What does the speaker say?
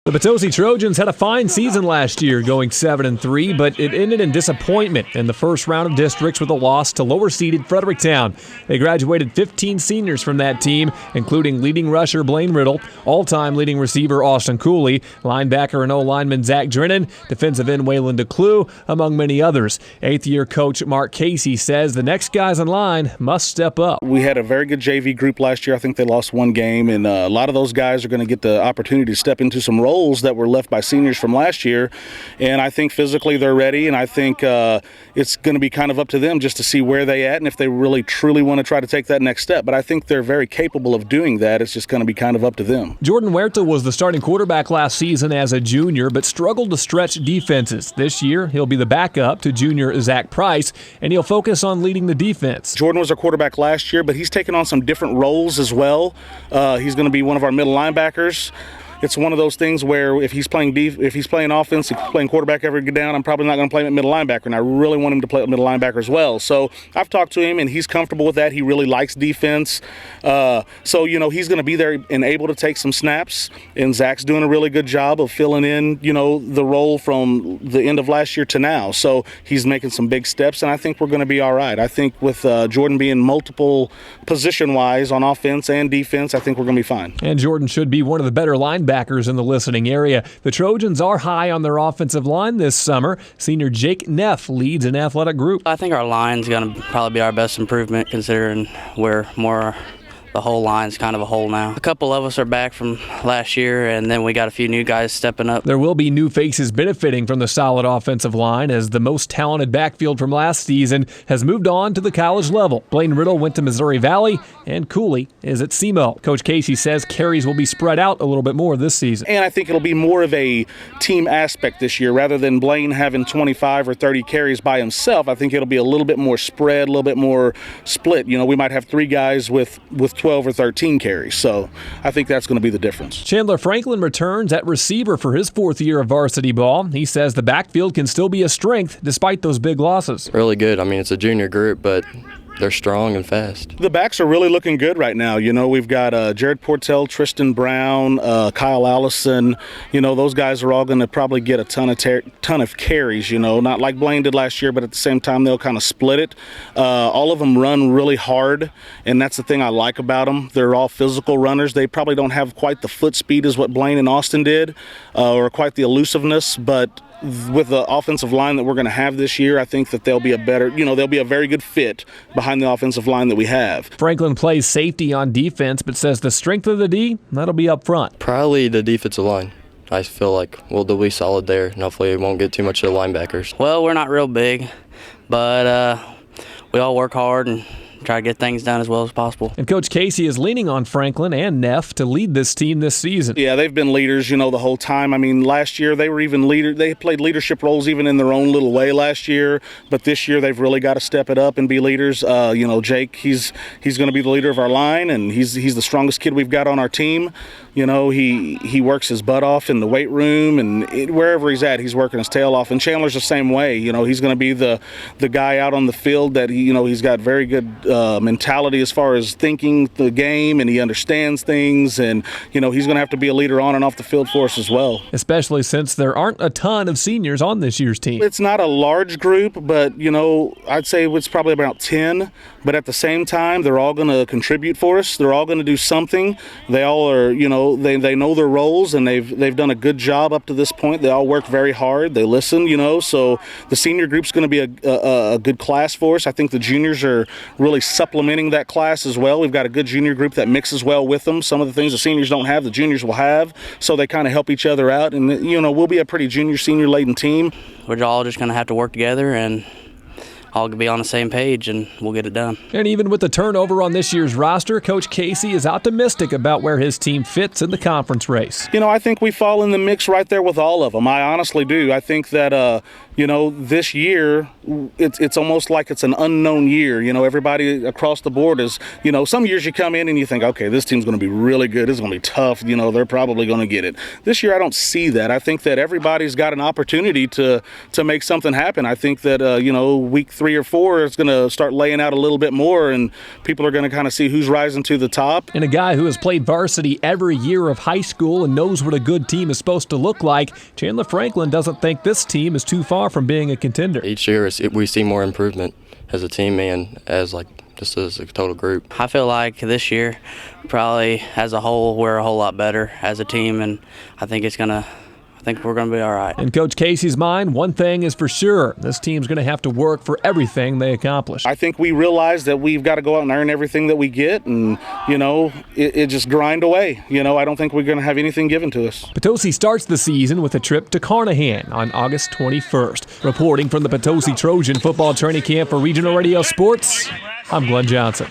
The Potosi Trojans had a fine season last year, going 7-3, but it ended in disappointment in the first round of districts with a loss to lower-seeded Fredericktown. They graduated 15 seniors from that team, including leading rusher Blaine Riddle, all-time leading receiver Austin Cooley, linebacker and O-lineman Zach Drennan, defensive end Waylon DeClue, among many others. Eighth-year coach Mark Casey says the next guys in line must step up. We had a very good JV group last year. I think they lost one game, and a lot of those guys are going to get the opportunity to step into some roles that were left by seniors from last year, and I think physically they're ready, and I think it's going to be kind of up to them just to see where they at and if they really truly want to try to take that next step. But I think they're very capable of doing that. It's just going to be kind of up to them. Jordan Huerta was the starting quarterback last season as a junior, but struggled to stretch defenses. This year, he'll be the backup to junior Zach Price, and he'll focus on leading the defense. Jordan was our quarterback last year, but he's taken on some different roles as well. He's going to be one of our middle linebackers. It's one of those things where if he's playing offense, if he's playing quarterback every down, I'm probably not going to play him at middle linebacker, and I really want him to play at middle linebacker as well. So I've talked to him, and he's comfortable with that. He really likes defense. So, he's going to be there and able to take some snaps, and Zach's doing a really good job of filling in, the role from the end of last year to now. So he's making some big steps, and I think we're going to be all right. I think with Jordan being multiple position-wise on offense and defense, I think we're going to be fine. And Jordan should be one of the better linebackers in the listening area. The Trojans are high on their offensive line this summer. Senior Jake Neff leads an athletic group. I think our line's going to probably be our best improvement, considering we're more the whole line's kind of a whole now. A couple of us are back from last year, and then we got a few new guys stepping up. There will be new faces benefiting from the solid offensive line, as the most talented backfield from last season has moved on to the college level. Blaine Riddle went to Missouri Valley, and Cooley is at SEMO. Coach Casey says carries will be spread out a little bit more this season. And I think it'll be more of a team aspect this year. Rather than Blaine having 25 or 30 carries by himself, I think it'll be a little bit more spread, a little bit more split. We might have three guys with 12 or 13 carries. So I think that's going to be the difference. Chandler Franklin returns at receiver for his fourth year of varsity ball. He says the backfield can still be a strength despite those big losses. Really good. It's a junior group, but they're strong and fast. The backs are really looking good right now. We've got Jared Portell, Tristan Brown, Kyle Allison. Those guys are all going to probably get a ton of carries, not like Blaine did last year, but at the same time they'll kind of split it. All of them run really hard, and that's the thing I like about them. They're all physical runners. They probably don't have quite the foot speed as what Blaine and Austin did, or quite the elusiveness, but with the offensive line that we're going to have this year, I think that they'll be a very good fit behind the offensive line that we have. Franklin plays safety on defense, but says the strength of the D, that'll be up front. Probably the defensive line. I feel like we'll be solid there, and hopefully it won't get too much of the linebackers. Well, we're not real big, but we all work hard and try to get things done as well as possible. And Coach Casey is leaning on Franklin and Neff to lead this team this season. Yeah, they've been leaders, the whole time. last year they were even leaders. They played leadership roles even in their own little way last year, but this year they've really got to step it up and be leaders. Jake, he's going to be the leader of our line, and he's the strongest kid we've got on our team. He works his butt off in the weight room, and wherever he's at, he's working his tail off. And Chandler's the same way. He's going to be the guy out on the field that he's got very good mentality as far as thinking the game, and he understands things, and he's going to have to be a leader on and off the field for us as well. Especially since there aren't a ton of seniors on this year's team. It's not a large group, but I'd say it's probably about 10. But at the same time, they're all going to contribute for us. They're all going to do something. They all are, they know their roles, and they've done a good job up to this point. They all work very hard. They listen, so the senior group's going to be a good class for us. I think the juniors are really supplementing that class as well. We've got a good junior group that mixes well with them. Some of the things the seniors don't have, the juniors will have, so they kind of help each other out. And, we'll be a pretty junior-senior laden team. We're all just going to have to work together and all be on the same page, and we'll get it done. And even with the turnover on this year's roster, Coach Casey is optimistic about where his team fits in the conference race. I think we fall in the mix right there with all of them. I honestly do. I think that, this year, it's almost like it's an unknown year. Everybody across the board is, some years you come in and you think, okay, this team's going to be really good. It's going to be tough. They're probably going to get it. This year, I don't see that. I think that everybody's got an opportunity to make something happen. I think that, week 3 or 4, it's going to start laying out a little bit more, and people are going to kind of see who's rising to the top. And a guy who has played varsity every year of high school and knows what a good team is supposed to look like, Chandler Franklin doesn't think this team is too far from being a contender. Each year we see more improvement as a team and as just as a total group. I feel like this year, probably as a whole, we're a whole lot better as a team, and I think we're going to be all right. In Coach Casey's mind, one thing is for sure. This team's going to have to work for everything they accomplish. I think we realize that we've got to go out and earn everything that we get, and, it just grind away. I don't think we're going to have anything given to us. Potosi starts the season with a trip to Carnahan on August 21st. Reporting from the Potosi Trojan football training camp for Regional Radio Sports, I'm Glenn Johnson.